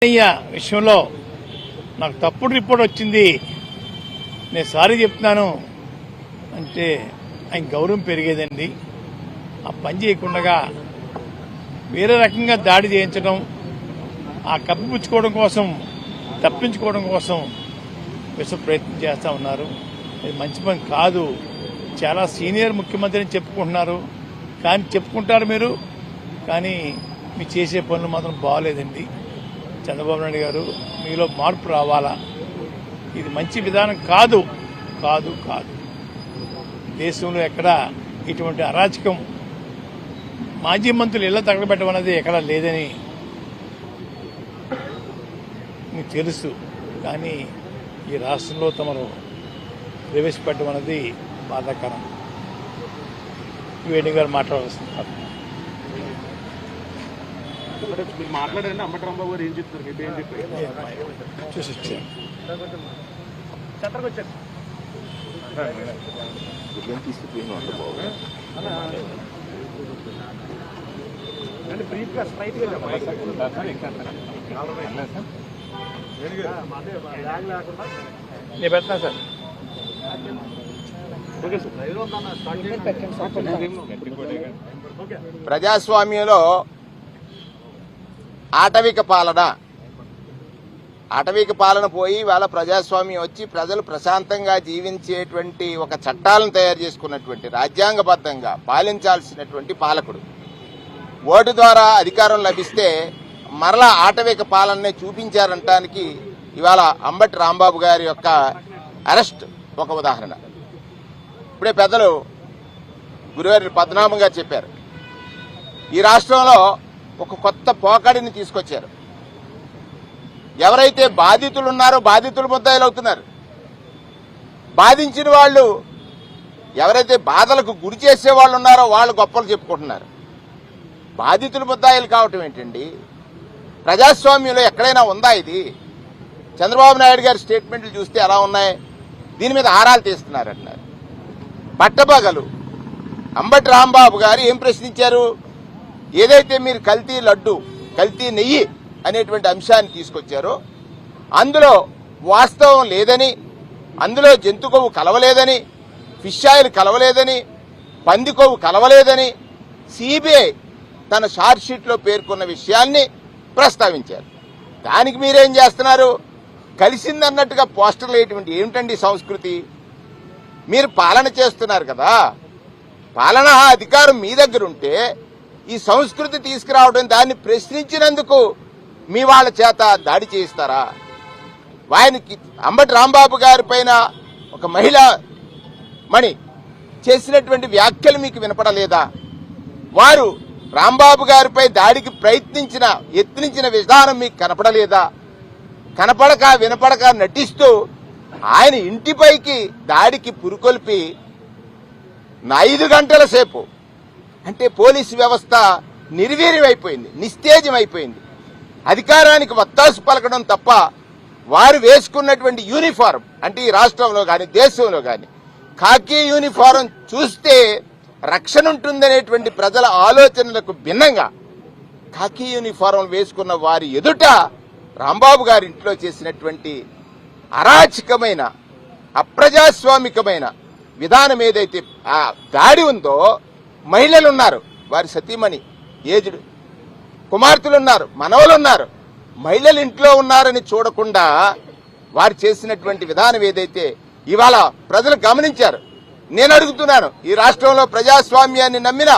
విషయంలో నాకు తప్పుడు రిపోర్ట్ వచ్చింది, నేను సారీ చెప్తున్నాను అంటే ఆయన గౌరవం పెరిగేదండి. ఆ పని చేయకుండా వేరే రకంగా దాడి చేయించడం, ఆ కప్పిపుచ్చుకోవడం కోసం, తప్పించుకోవడం కోసం విశ్వ ప్రయత్నం చేస్తూ ఉన్నారు. ఇది మంచి పని కాదు. చాలా సీనియర్ ముఖ్యమంత్రిని చెప్పుకుంటున్నారు, కానీ చెప్పుకుంటారు మీరు, కానీ మీరు చేసే పనులు మాత్రం బాగోలేదండి. చంద్రబాబు నాయుడు గారు, మీలో మార్పు రావాలా. ఇది మంచి విధానం కాదు కాదు కాదు. దేశంలో ఎక్కడ ఇటువంటి అరాచకం మాజీ మంత్రులు ఇళ్ల తగలబెట్టడం అనేది ఎక్కడా లేదని మీకు తెలుసు. కానీ ఈ రాష్ట్రంలో తమరు ప్రవేశపెట్టడం అనేది బాధాకరం. వేణు గారు మాట్లాడాల్సింది. మీరు మాట్లాడండి. అంబటి రాంబాబు గారు ఏం చెప్తారు? మీకు ఏం చెప్పారు? చూసి వచ్చారు. బ్రీఫ్గా స్ట్రైట్గా నేను పెడతాను సార్. ప్రజాస్వామ్యంలో ఆటవిక పాలన పోయి వాళ్ళ ప్రజాస్వామ్యం వచ్చి ప్రజలు ప్రశాంతంగా జీవించేటువంటి ఒక చట్టాలను తయారు చేసుకున్నటువంటి రాజ్యాంగబద్ధంగా పాలించాల్సినటువంటి పాలకుడు ఓటు ద్వారా అధికారం లభిస్తే మరలా ఆటవిక పాలననే చూపించారంటానికి ఇవాళ అంబటి రాంబాబు గారి యొక్క అరెస్ట్ ఒక ఉదాహరణ. ఇప్పుడే పెద్దలు గురువారి పద్మనాభంగా చెప్పారు, ఈ రాష్ట్రంలో ఒక కొత్త పోకడిని తీసుకొచ్చారు. ఎవరైతే బాధితులు ఉన్నారో బాధితులు ముద్దాయిలు అవుతున్నారు. బాధించిన వాళ్ళు, ఎవరైతే బాధలకు గురి చేసే వాళ్ళు ఉన్నారో వాళ్ళు గొప్పలు చెప్పుకుంటున్నారు. బాధితులు ముద్దాయిలు కావటం ఏంటండి? ప్రజాస్వామ్యంలో ఎక్కడైనా ఉందా ఇది? చంద్రబాబు నాయుడు గారి స్టేట్మెంట్లు చూస్తే ఎలా ఉన్నాయి? దీని మీద ఆరాలు తీస్తున్నారంటున్నారు. పట్టపగలు అంబటి రాంబాబు గారు ఏం ప్రశ్నించారు? ఏదైతే మీరు కల్తీ లడ్డు, కల్తీ నెయ్యి అనేటువంటి అంశాన్ని తీసుకొచ్చారో అందులో వాస్తవం లేదని, అందులో జంతు కొవ్వు కలవలేదని, ఫిష్ ఆయిల్ కలవలేదని, పంది కొవ్వు కలవలేదని సిబిఐ తన షార్ట్ షీట్లో పేర్కొన్న విషయాన్ని ప్రస్తావించారు. దానికి మీరేం చేస్తున్నారు? కలిసిందన్నట్టుగా పోస్టర్లు వేయటువంటి ఏమిటండి సంస్కృతి? మీరు పాలన చేస్తున్నారు కదా, పాలనా అధికారం మీ దగ్గర ఉంటే ఈ సంస్కృతి తీసుకురావడం, దాన్ని ప్రశ్నించినందుకు మీ వాళ్ళ చేత దాడి చేయిస్తారా? ఆయనకి అంబటి రాంబాబు గారి పైన ఒక మహిళా మణి చేసినటువంటి వ్యాఖ్యలు మీకు వినపడలేదా? వారు రాంబాబు గారిపై దాడికి యత్నించిన విధానం మీకు కనపడలేదా? కనపడక వినపడక నటిస్తూ ఆయన ఇంటిపైకి దాడికి పురుకొల్పి 5 గంటల సేపు, అంటే పోలీసు వ్యవస్థ నిర్వీర్యమైపోయింది, నిస్తేజం అయిపోయింది. అధికారానికి వత్తాసు పలకడం తప్ప వారు వేసుకున్నటువంటి యూనిఫారం, అంటే ఈ రాష్ట్రంలో కానీ దేశంలో కానీ ఖాకీ యూనిఫారం చూస్తే రక్షణ ఉంటుందనేటువంటి ప్రజల ఆలోచనలకు భిన్నంగా ఖాకీ యూనిఫారం వేసుకున్న వారి ఎదుట రాంబాబు గారి ఇంట్లో చేసినటువంటి అరాచకమైన అప్రజాస్వామికమైన విధానం ఏదైతే ఆ దాడి ఉందో, మహిళలున్నారు, వారి సతీమణి ఏజుడు కుమార్తెలున్నారు, మనవలున్నారు, మహిళలు ఇంట్లో ఉన్నారని చూడకుండా వారు చేసినటువంటి విధానం ఏదైతే ఇవాళ ప్రజలు గమనించారు. నేను అడుగుతున్నాను, ఈ రాష్ట్రంలో ప్రజాస్వామ్యాన్ని నమ్మిన,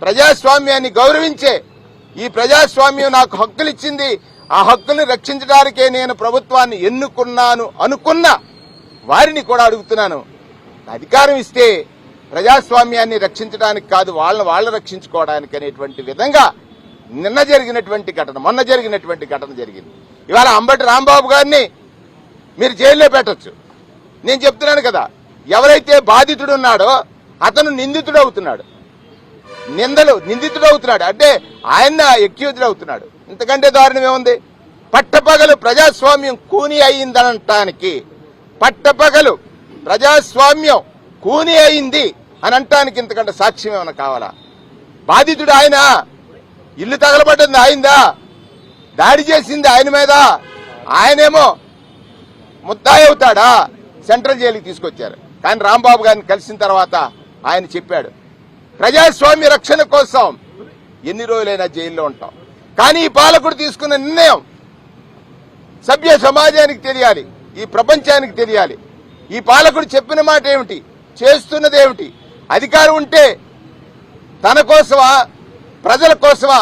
ప్రజాస్వామ్యాన్ని గౌరవించే, ఈ ప్రజాస్వామ్యం నాకు హక్కులు ఇచ్చింది, ఆ హక్కుల్ని రక్షించడానికే నేను ప్రభుత్వాన్ని ఎన్నుకున్నాను అనుకున్న వారిని కూడా అడుగుతున్నాను, అధికారం ఇస్తే ప్రజాస్వామ్యాన్ని రక్షించడానికి కాదు, వాళ్ళని రక్షించుకోవడానికి అనేటువంటి విధంగా మొన్న జరిగినటువంటి ఘటన జరిగింది. ఇవాళ అంబటి రాంబాబు గారిని మీరు జైల్లో పెట్టొచ్చు. నేను చెప్తున్నాను కదా, ఎవరైతే బాధితుడు ఉన్నాడో అతను నిందితుడు అవుతున్నాడు, అంటే ఆయన ఎక్యూజ్డ్ అవుతున్నాడు. ఇంతకంటే దారుణం ఏముంది? పట్టపగలు ప్రజాస్వామ్యం కూని అయిందనటానికి, పట్టపగలు ప్రజాస్వామ్యం కూని అయింది అని అంటానికి ఇంతకంటే సాక్ష్యం ఏమైనా కావాలా? బాధితుడు ఆయన, ఇల్లు తగలబడ్డది ఆయిందా? దాడి చేసింది ఆయన మీద, ఆయనేమో ముద్దాయి అవుతాడా? సెంట్రల్ జైలుకి తీసుకొచ్చారు. కానీ రాంబాబు గారిని కలిసిన తర్వాత ఆయన చెప్పాడు, ప్రజాస్వామ్య రక్షణ కోసం ఎన్ని రోజులైనా జైల్లో ఉంటాం. కానీ ఈ పాలకుడు తీసుకున్న నిర్ణయం సభ్య సమాజానికి తెలియాలి, ఈ ప్రపంచానికి తెలియాలి. ఈ పాలకుడు చెప్పిన మాట ఏమిటి, చేస్తున్నది ఏమిటి? అధికారం ఉంటే తన కోసమా ప్రజల కోసమా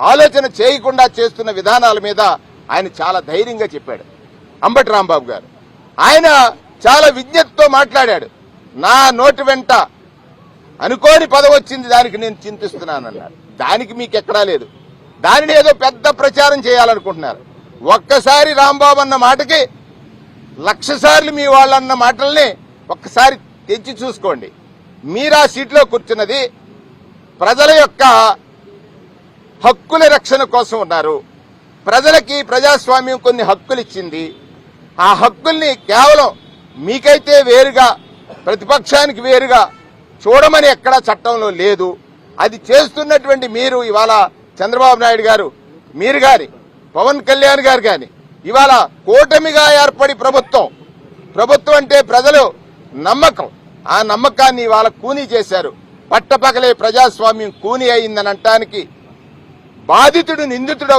ఆలోచన చేయకుండా చేస్తున్న విధానాల మీద ఆయన చాలా ధైర్యంగా చెప్పాడు అంబటి రాంబాబు గారు. ఆయన చాలా విజ్ఞతతో మాట్లాడాడు. నా నోటి వెంట అనుకోని పదవి వచ్చింది, దానికి నేను చింతిస్తున్నానన్నాడు. దానికి మీకు ఎక్కడా లేదు. దానిని ఏదో పెద్ద ప్రచారం చేయాలనుకుంటున్నారు. ఒక్కసారి రాంబాబు అన్న మాటకి 1,00,000 సార్లు మీ వాళ్ళన్న మాటల్ని ఒక్కసారి తెచ్చి చూసుకోండి. మీరు ఆ సీట్లో కూర్చున్నది ప్రజల యొక్క హక్కుల రక్షణ కోసం ఉన్నారు. ప్రజలకి ప్రజాస్వామ్యం కొన్ని హక్కులు ఇచ్చింది. ఆ హక్కుల్ని కేవలం మీకైతే వేరుగా, ప్రతిపక్షానికి వేరుగా చూడమని ఎక్కడా చట్టంలో లేదు. అది చేస్తున్నటువంటి మీరు ఇవాళ చంద్రబాబు నాయుడు గారు, మీరు గాని, పవన్ కళ్యాణ్ గారు గాని ఇవాళ కూటమిగా ఏర్పడి ప్రభుత్వం అంటే ప్రజలు నమ్మకం, ఆ నమ్మకాన్ని ఇవాళ కూనీ చేశారు. పట్టపగలే ప్రజాస్వామ్యం కూనీ అయిందని అనటానికి బాధితుడు నిందితుడు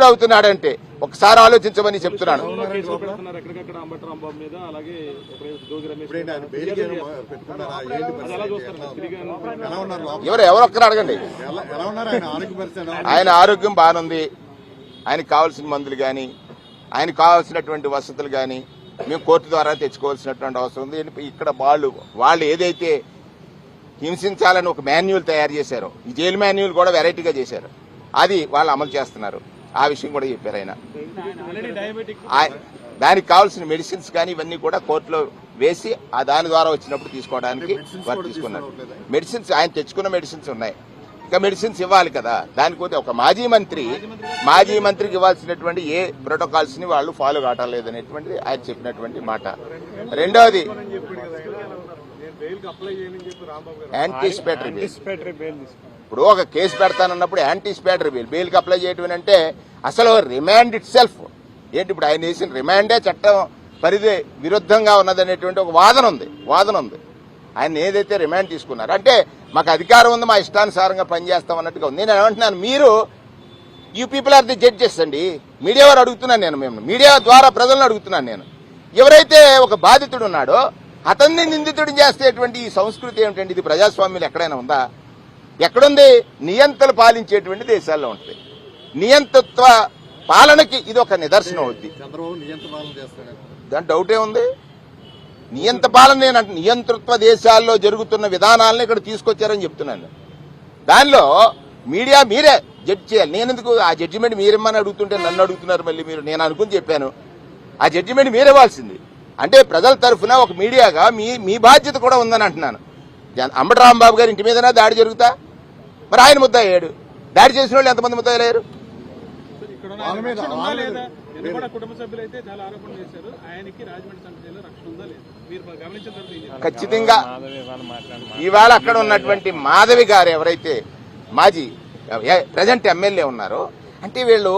అవుతున్నాడంటే ఒకసారి ఆలోచించమని చెప్తున్నాను. ఎక్కడికక్కడ అంబటి రాంబాబు మీద, అలాగే ఎవరొక్కరు అడగండి. ఆయన ఆరోగ్యం బాగుంది. ఆయనకు కావాల్సిన మందులు కానీ, ఆయనకు కావాల్సినటువంటి వసతులు కానీ మేము కోర్టు ద్వారా తెచ్చుకోవాల్సినటువంటి అవసరం ఉంది. ఇక్కడ వాళ్ళు ఏదైతే హింసించాలని ఒక మాన్యువల్ తయారు చేశారో, ఈ జైలు మాన్యువల్ కూడా వెరైటీగా చేశారు. అది వాళ్ళు అమలు చేస్తున్నారు. ఆ విషయం కూడా చెప్పారు ఆయన. దానికి కావాల్సిన మెడిసిన్స్ కానీ ఇవన్నీ కూడా కోర్టులో వేసి ఆ దాని ద్వారా వచ్చినప్పుడు తీసుకోవడానికి వారు తీసుకున్నారు. మెడిసిన్స్ ఆయన తెచ్చుకున్న మెడిసిన్స్ ఉన్నాయి. ఇంకా మెడిసిన్స్ ఇవ్వాలి కదా. దానికోతే ఒక మాజీ మంత్రికి ఇవ్వాల్సినటువంటి ఏ ప్రోటోకాల్స్ ని వాళ్ళు ఫాలో కావట్లేదనేటువంటిది ఆయన చెప్పినటువంటి మాట. రెండవది యాంటిసిపేటరీ బెయిల్. ఇప్పుడు ఒక కేసు పెడతానన్నప్పుడు యాంటిసిపేటరీ బెయిల్కి అప్లై చేయడం అంటే అసలు రిమాండ్ ఇట్ సెల్ఫ్ ఏంటి? ఇప్పుడు ఆయన వేసిన రిమాండే చట్టం పరిధి విరుద్ధంగా ఉన్నదనేటువంటి ఒక వాదన ఉంది. ఆయన ఏదైతే రిమాండ్ తీసుకున్నారు అంటే మాకు అధికారం ఉంది, మా ఇష్టానుసారంగా పనిచేస్తాం అన్నట్టుగా ఉంది. నేను ఏమంటున్నాను, మీరు you people are the judges అండి. మీడియా వారు అడుగుతున్నాను నేను, మీడియా ద్వారా ప్రజలను అడుగుతున్నాను నేను. ఎవరైతే ఒక బాధితుడు ఉన్నాడో అతన్ని నిందితుడిని చేసేటువంటి ఈ సంస్కృతి ఏమిటండి? ఇది ప్రజాస్వామ్యంలో ఎక్కడైనా ఉందా? ఎక్కడుంది? నియంతలు పాలించేటువంటి దేశాల్లో ఉంటుంది. నియంతృత్వ పాలనకి ఇది ఒక నిదర్శనం అవుద్ది. దాని డౌటే ఉంది. నియంత పాలన నియంతృత్వ దేశాల్లో జరుగుతున్న విధానాలను ఇక్కడ తీసుకొచ్చారని చెప్తున్నాను. దానిలో మీడియా మీరే జడ్జి చేయాలి. నేనెందుకు ఆ జడ్జిమెంట్ మీరేమని అడుగుతుంటే నన్ను అడుగుతున్నారు మళ్ళీ మీరు? నేను అనుకుని చెప్పాను, ఆ జడ్జిమెంట్ మీరేవాల్సింది. అంటే ప్రజల తరఫున ఒక మీడియాగా మీ బాధ్యత కూడా ఉందని అంటున్నాను. అంబటి రాంబాబు గారి ఇంటి మీదనా దాడి జరుగుతా? మరి ఆయన ముద్దాయ్యాడు. దాడి చేసిన వాళ్ళు ఎంతమంది ముద్దాయిలేరు? ఖచ్చితంగా ఇవాళ అక్కడ ఉన్నటువంటి మాధవి గారు ఎవరైతే మాజీ ప్రజెంట్ ఎమ్మెల్యే ఉన్నారో, అంటే వీళ్ళు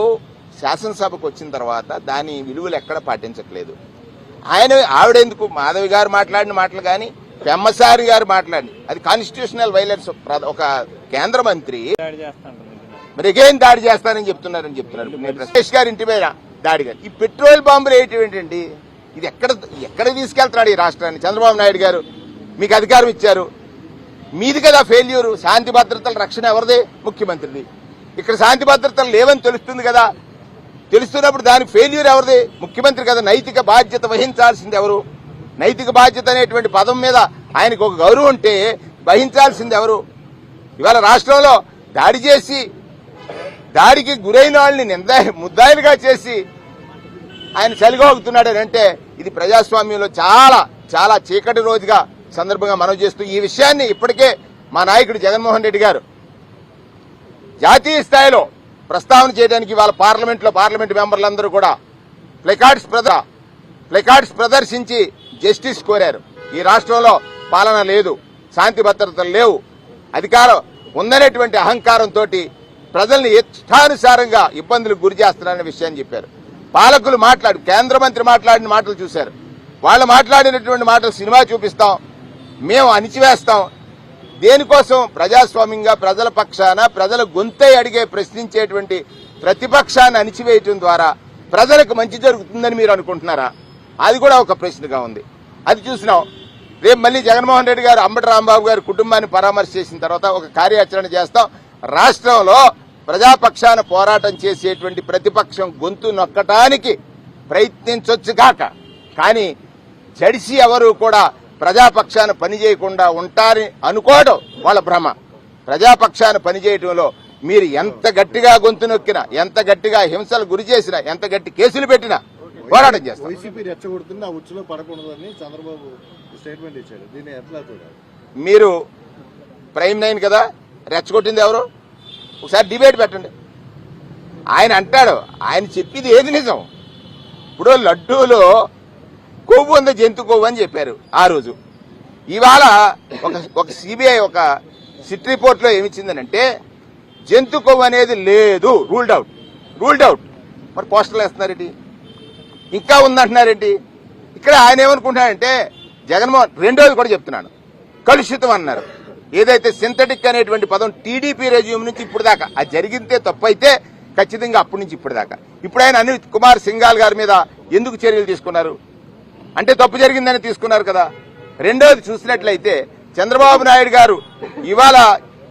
శాసనసభకు వచ్చిన తర్వాత దాని విలువలు ఎక్కడ పాటించట్లేదు. ఆవిడెందుకు మాధవి గారు మాట్లాడిన మాటలు కానీ, పెమ్మసారి గారు మాట్లాడి అది కాన్స్టిట్యూషనల్ వైలెన్స్. ఒక కేంద్ర మంత్రి మరి ఎగైన్ దాడి చేస్తానని చెప్తున్నారు. సురేష్ గారి ఇంటి మీద దాడి గారు. ఈ పెట్రోల్ బాంబులు ఏంటండి? ఇది ఎక్కడ తీసుకెళ్తున్నాడు ఈ రాష్ట్రాన్ని? చంద్రబాబు నాయుడు గారు మీకు అధికారం ఇచ్చారు, మీది కదా ఫెయిల్యూర్. శాంతి భద్రతల రక్షణ ఎవరిది? ముఖ్యమంత్రిది. ఇక్కడ శాంతి భద్రతలు లేవని తెలుస్తుంది కదా. తెలుస్తున్నప్పుడు దానికి ఫెయిల్యూర్ ఎవరిది? ముఖ్యమంత్రి కదా. నైతిక బాధ్యత వహించాల్సింది ఎవరు? నైతిక బాధ్యత అనేటువంటి పదం మీద ఆయనకు ఒక గౌరవం ఉంటే వహించాల్సింది ఎవరు? ఇవాళ రాష్ట్రంలో దాడి చేసి దాడికి గురైన వాళ్ళని ముద్దాయిలుగా చేసి ఆయన చలిగోగుతున్నాడని అంటే ఇది ప్రజాస్వామ్యంలో చాలా చాలా చీకటి రోజుగా సందర్భంగా మనం చేస్తూ ఈ విషయాన్ని ఇప్పటికే మా నాయకుడు జగన్మోహన్ రెడ్డి గారు జాతీయ స్థాయిలో ప్రస్తావన చేయడానికి ఇవాళ పార్లమెంట్ మెంబర్లందరూ కూడా ప్లకార్డ్స్ ప్రదర్శించి జస్టిస్ కోరారు. ఈ రాష్ట్రంలో పాలన లేదు, శాంతి భద్రతలు లేవు, అధికారం ఉందనేటువంటి అహంకారంతో ప్రజల్ని ఇష్టానుసారంగా ఇబ్బందులకు గురి చేస్తున్నారనే విషయాన్ని చెప్పారు. పాలకులు కేంద్ర మంత్రి మాట్లాడిన మాటలు చూశారు. వాళ్ళు మాట్లాడినటువంటి మాటలు సినిమా చూపిస్తాం, మేము అణిచివేస్తాం. దేనికోసం? ప్రజాస్వామ్యంగా ప్రజల పక్షాన ప్రజల గొంతై అడిగే ప్రశ్నించేటువంటి ప్రతిపక్షాన్ని అణిచివేయటం ద్వారా ప్రజలకు మంచి జరుగుతుందని మీరు అనుకుంటున్నారా? అది కూడా ఒక ప్రశ్నగా ఉంది. అది చూసినాం. రేపు మళ్ళీ జగన్మోహన్ రెడ్డి గారు అంబటి రాంబాబు గారి కుటుంబాన్ని పరామర్శ చేసిన తర్వాత ఒక కార్యాచరణ చేస్తాం. రాష్ట్రంలో ప్రజాపక్షాన పోరాటం చేసేటువంటి ప్రతిపక్షం గొంతు నొక్కటానికి ప్రయత్నించొచ్చుగాక, కానీ జడిసి ఎవరు కూడా ప్రజాపక్షాన పనిచేయకుండా ఉంటారని అనుకోవడం వాళ్ళ భ్రమ. ప్రజాపక్షాన పనిచేయడంలో మీరు ఎంత గట్టిగా గొంతు నొక్కినా, ఎంత గట్టిగా హింసలు గురి చేసినా, ఎంత గట్టి కేసులు పెట్టినా పోరాటం చేస్తాం. వైసీపీ రెచ్చగొడుతున్న ఆ ఉచ్చులో పడకూడదని చంద్రబాబు స్టేట్మెంట్ ఇచ్చారు. దీన్ని ఎట్లా చూడాలి? మీరు ప్రైమ్ 9 కదా, రెచ్చగొట్టింది ఎవరు? ఒకసారి డిబేట్ పెట్టండి. ఆయన అంటాడు, ఆయన చెప్పేది ఏది నిజం? ఇప్పుడు లడ్డూలో కొవ్వు ఉంది, జంతు కొవ్వు అని చెప్పారు ఆ రోజు. ఇవాళ ఒక సిబిఐ ఒక సిట్ రిపోర్ట్ లో ఏమిచ్చిందనంటే జంతు కొవ్వు అనేది లేదు, రూల్డ్ అవుట్. మరి పోస్టర్లు వేస్తున్నారేంటి? ఇంకా ఉందంటున్నారేంటి? ఇక్కడ ఆయన ఏమనుకుంటున్నాడంటే జగన్మోహన్, రెండోది కూడా చెప్తున్నాను, కలుషితం అన్నారు. ఏదైతే సింథటిక్ అనేటువంటి పదం టీడీపీ రెజ్యూమ్ నుంచి ఇప్పుడు దాకా అది జరిగితే తప్పు అయితే ఖచ్చితంగా అప్పటి నుంచి ఇప్పుడు దాకా. ఇప్పుడు ఆయన అనిల్ కుమార్ సింఘాల్ గారి మీద ఎందుకు చర్యలు తీసుకున్నారు? అంటే తప్పు జరిగిందని తీసుకున్నారు కదా. రెండోది చూసినట్లయితే చంద్రబాబు నాయుడు గారు ఇవాళ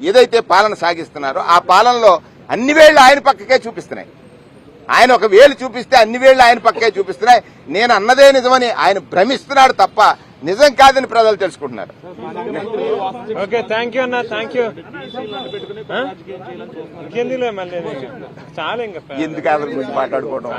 ఏదైతే పాలన సాగిస్తున్నారో ఆ పాలనలో అన్ని వేళ్లు ఆయన పక్కకే చూపిస్తున్నాయి. ఆయన ఒక వేలు చూపిస్తే అన్ని వేళ్లు ఆయన పక్కకే చూపిస్తున్నాయి. నేను అన్నదే నిజమని ఆయన భ్రమిస్తున్నాడు తప్ప నిజం కాదని ప్రజలు తెలుసుకుంటున్నారు. ఓకే, థ్యాంక్ యూ అన్న, థ్యాంక్ యూ. ఇంకెందులో మళ్ళీ చాలా ఇంకా ఎందుకు గురించి మాట్లాడుకోవడం?